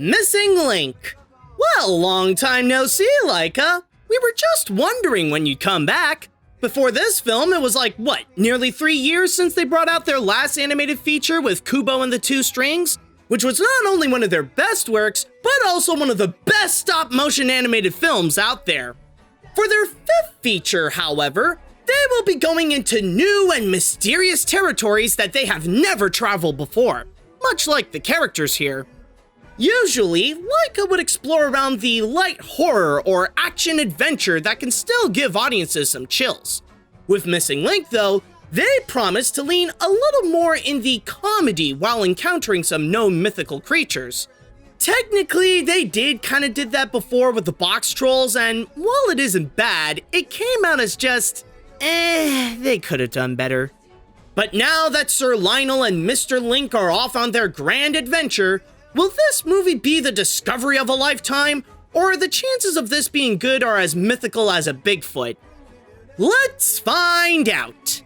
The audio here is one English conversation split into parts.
Missing Link. Well, long time no see, Laika. We were just wondering when you'd come back. Before this film, it was like, what, nearly 3 years since they brought out their last animated feature with Kubo and the Two Strings? Which was not only one of their best works, but also one of the best stop-motion animated films out there. For their 5th feature, however, they will be going into new and mysterious territories that they have never traveled before, much like the characters here. Usually, Laika would explore around the light horror or action-adventure that can still give audiences some chills. With Missing Link, though, they promise to lean a little more in the comedy while encountering some known mythical creatures. Technically, they kinda did that before with the box trolls, and while it isn't bad, it came out as just, they could have done better. But now that Sir Lionel and Mr. Link are off on their grand adventure, will this movie be the discovery of a lifetime, or the chances of this being good are as mythical as a Bigfoot? Let's find out!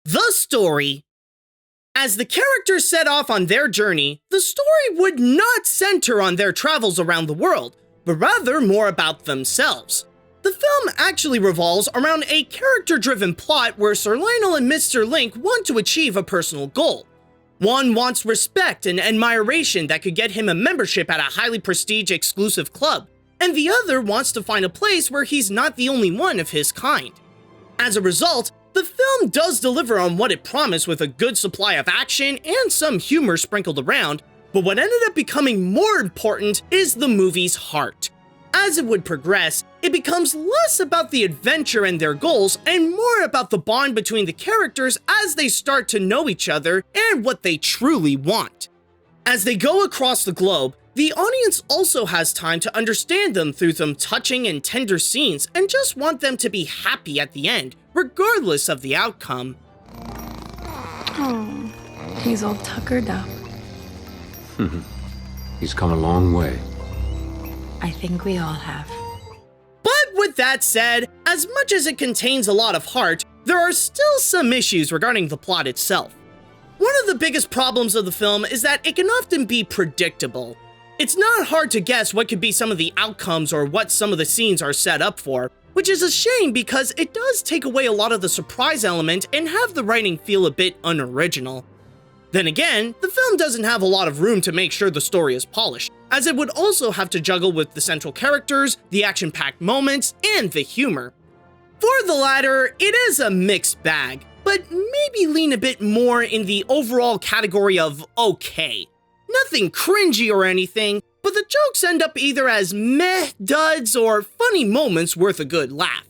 The story. As the characters set off on their journey, the story would not center on their travels around the world, but rather more about themselves. The film actually revolves around a character-driven plot where Sir Lionel and Mr. Link want to achieve a personal goal. One wants respect and admiration that could get him a membership at a highly prestigious exclusive club, and the other wants to find a place where he's not the only one of his kind. As a result, the film does deliver on what it promised with a good supply of action and some humor sprinkled around, but what ended up becoming more important is the movie's heart. As it would progress, it becomes less about the adventure and their goals and more about the bond between the characters as they start to know each other and what they truly want. As they go across the globe, the audience also has time to understand them through some touching and tender scenes and just want them to be happy at the end, regardless of the outcome. Oh, he's all tuckered up. He's come a long way. I think we all have. But with that said, as much as it contains a lot of heart, there are still some issues regarding the plot itself. One of the biggest problems of the film is that it can often be predictable. It's not hard to guess what could be some of the outcomes or what some of the scenes are set up for, which is a shame because it does take away a lot of the surprise element and have the writing feel a bit unoriginal. Then again, the film doesn't have a lot of room to make sure the story is polished, as it would also have to juggle with the central characters, the action-packed moments, and the humor. For the latter, it is a mixed bag, but maybe lean a bit more in the overall category of okay. Nothing cringy or anything, but the jokes end up either as meh duds or funny moments worth a good laugh.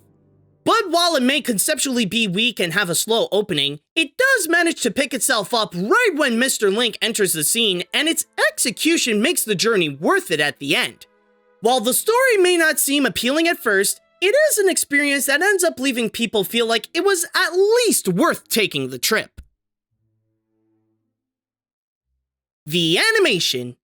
But while it may conceptually be weak and have a slow opening, it does manage to pick itself up right when Mr. Link enters the scene, and its execution makes the journey worth it at the end. While the story may not seem appealing at first, it is an experience that ends up leaving people feel like it was at least worth taking the trip. The animation.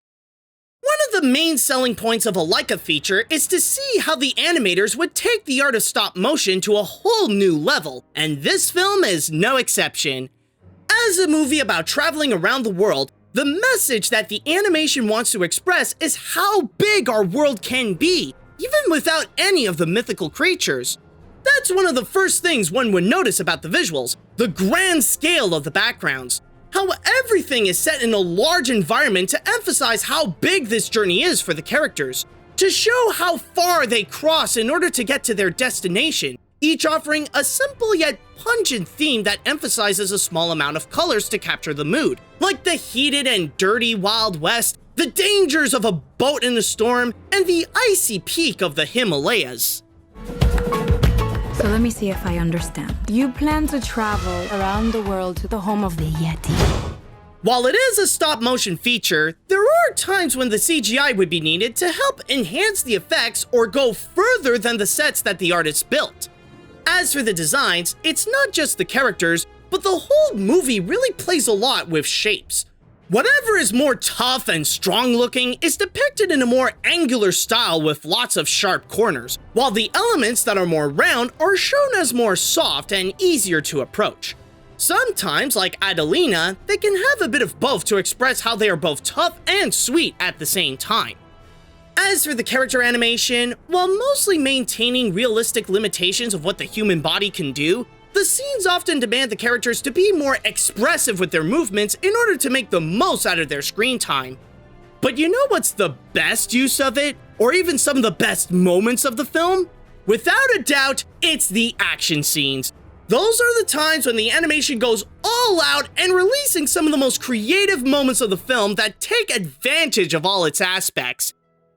One of the main selling points of a Laika feature is to see how the animators would take the art of stop motion to a whole new level, and this film is no exception. As a movie about traveling around the world, the message that the animation wants to express is how big our world can be, even without any of the mythical creatures. That's one of the first things one would notice about the visuals, the grand scale of the backgrounds. How everything is set in a large environment to emphasize how big this journey is for the characters, to show how far they cross in order to get to their destination, each offering a simple yet pungent theme that emphasizes a small amount of colors to capture the mood, like the heated and dirty Wild West, the dangers of a boat in a storm, and the icy peak of the Himalayas. So let me see if I understand. You plan to travel around the world to the home of the Yeti. While it is a stop-motion feature, there are times when the CGI would be needed to help enhance the effects or go further than the sets that the artists built. As for the designs, it's not just the characters, but the whole movie really plays a lot with shapes. Whatever is more tough and strong-looking is depicted in a more angular style with lots of sharp corners, while the elements that are more round are shown as more soft and easier to approach. Sometimes, like Adelina, they can have a bit of both to express how they are both tough and sweet at the same time. As for the character animation, while mostly maintaining realistic limitations of what the human body can do, the scenes often demand the characters to be more expressive with their movements in order to make the most out of their screen time. But you know what's the best use of it, or even some of the best moments of the film? Without a doubt, it's the action scenes. Those are the times when the animation goes all out and releasing some of the most creative moments of the film that take advantage of all its aspects.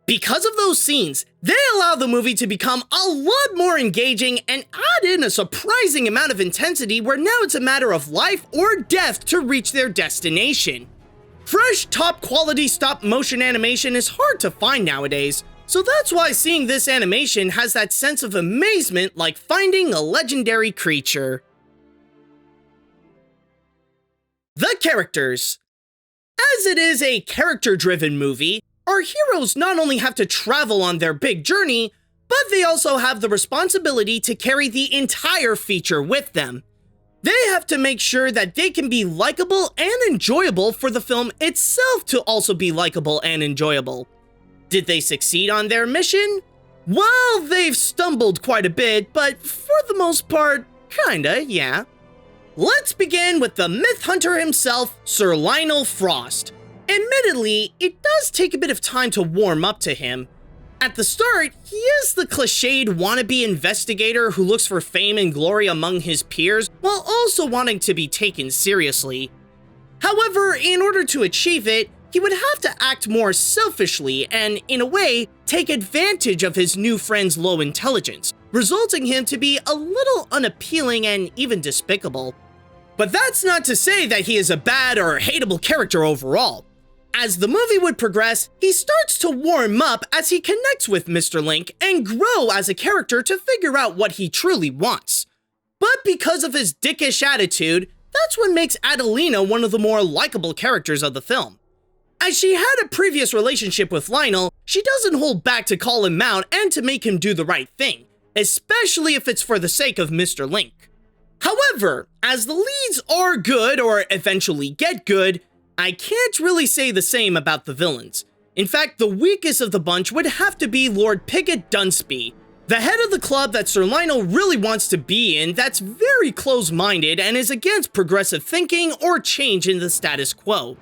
Because of those scenes, they allow the movie to become a lot more engaging and add in a surprising amount of intensity where now it's a matter of life or death to reach their destination. Fresh, top-quality stop-motion animation is hard to find nowadays, so that's why seeing this animation has that sense of amazement like finding a legendary creature. The characters. As it is a character-driven movie, our heroes not only have to travel on their big journey, but they also have the responsibility to carry the entire feature with them. They have to make sure that they can be likable and enjoyable for the film itself to also be likable and enjoyable. Did they succeed on their mission? Well, they've stumbled quite a bit, but for the most part, kinda, yeah. Let's begin with the myth hunter himself, Sir Lionel Frost. Admittedly, it does take a bit of time to warm up to him. At the start, he is the cliched wannabe investigator who looks for fame and glory among his peers while also wanting to be taken seriously. However, in order to achieve it, he would have to act more selfishly and, in a way, take advantage of his new friend's low intelligence, resulting him to be a little unappealing and even despicable. But that's not to say that he is a bad or hateable character overall. As the movie would progress, he starts to warm up as he connects with Mr. Link and grow as a character to figure out what he truly wants. But because of his dickish attitude, that's what makes Adelina one of the more likable characters of the film. As she had a previous relationship with Lionel, she doesn't hold back to call him out and to make him do the right thing, especially if it's for the sake of Mr. Link. However, as the leads are good or eventually get good, I can't really say the same about the villains. In fact, the weakest of the bunch would have to be Lord Piggott Dunsby, the head of the club that Sir Lionel really wants to be in that's very close-minded and is against progressive thinking or change in the status quo.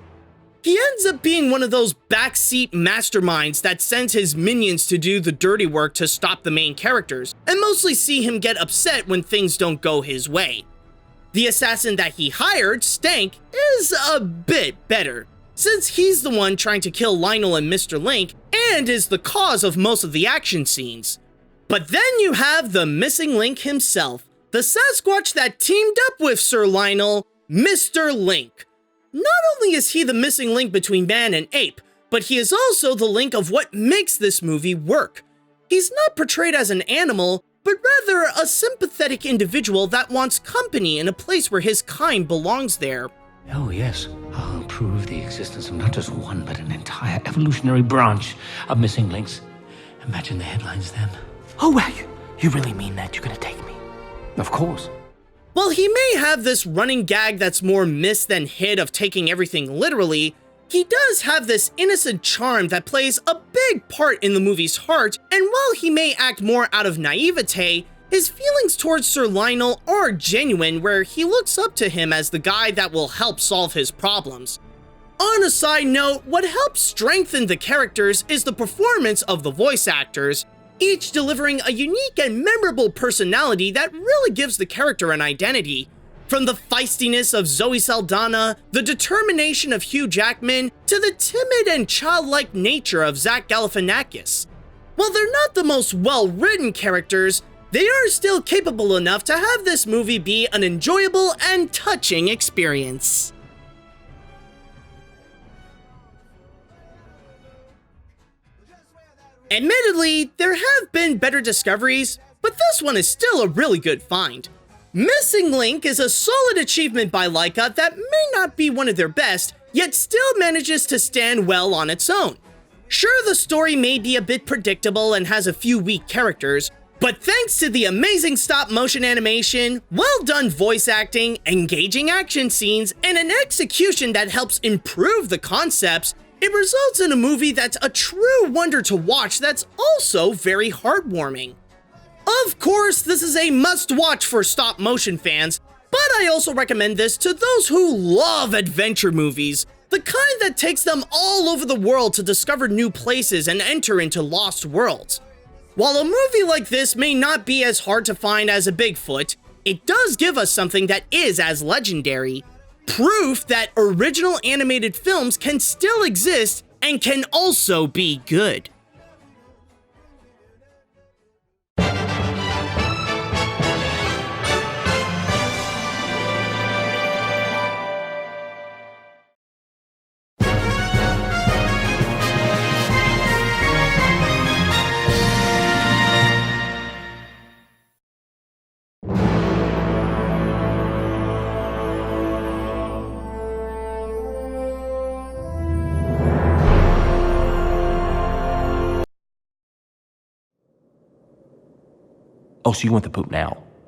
He ends up being one of those backseat masterminds that sends his minions to do the dirty work to stop the main characters, and mostly see him get upset when things don't go his way. The assassin that he hired, Stank, is a bit better, since he's the one trying to kill Lionel and Mr. Link, and is the cause of most of the action scenes. But then you have the missing link himself, the Sasquatch that teamed up with Sir Lionel, Mr. Link. Not only is he the missing link between man and ape, but he is also the link of what makes this movie work. He's not portrayed as an animal, but rather a sympathetic individual that wants company in a place where his kind belongs there. Oh, yes. I'll prove the existence of not just one, but an entire evolutionary branch of missing links. Imagine the headlines then. Oh, wow, you really mean that? You're gonna take me? Of course. While he may have this running gag that's more miss than hit of taking everything literally, he does have this innocent charm that plays a big part in the movie's heart, and while he may act more out of naivete, his feelings towards Sir Lionel are genuine, where he looks up to him as the guy that will help solve his problems. On a side note, what helps strengthen the characters is the performance of the voice actors, each delivering a unique and memorable personality that really gives the character an identity. From the feistiness of Zoe Saldana, the determination of Hugh Jackman, to the timid and childlike nature of Zach Galifianakis. While they're not the most well-written characters, they are still capable enough to have this movie be an enjoyable and touching experience. Admittedly, there have been better discoveries, but this one is still a really good find. Missing Link is a solid achievement by Laika that may not be one of their best, yet still manages to stand well on its own. Sure, the story may be a bit predictable and has a few weak characters, But thanks to the amazing stop-motion animation, well-done voice acting, engaging action scenes, and an execution that helps improve the concepts, it results in a movie that's a true wonder to watch that's also very heartwarming. Of course, this is a must-watch for stop-motion fans, but I also recommend this to those who love adventure movies, the kind that takes them all over the world to discover new places and enter into lost worlds. While a movie like this may not be as hard to find as a Bigfoot, it does give us something that is as legendary. Proof that original animated films can still exist and can also be good. Oh, so you want the poop now?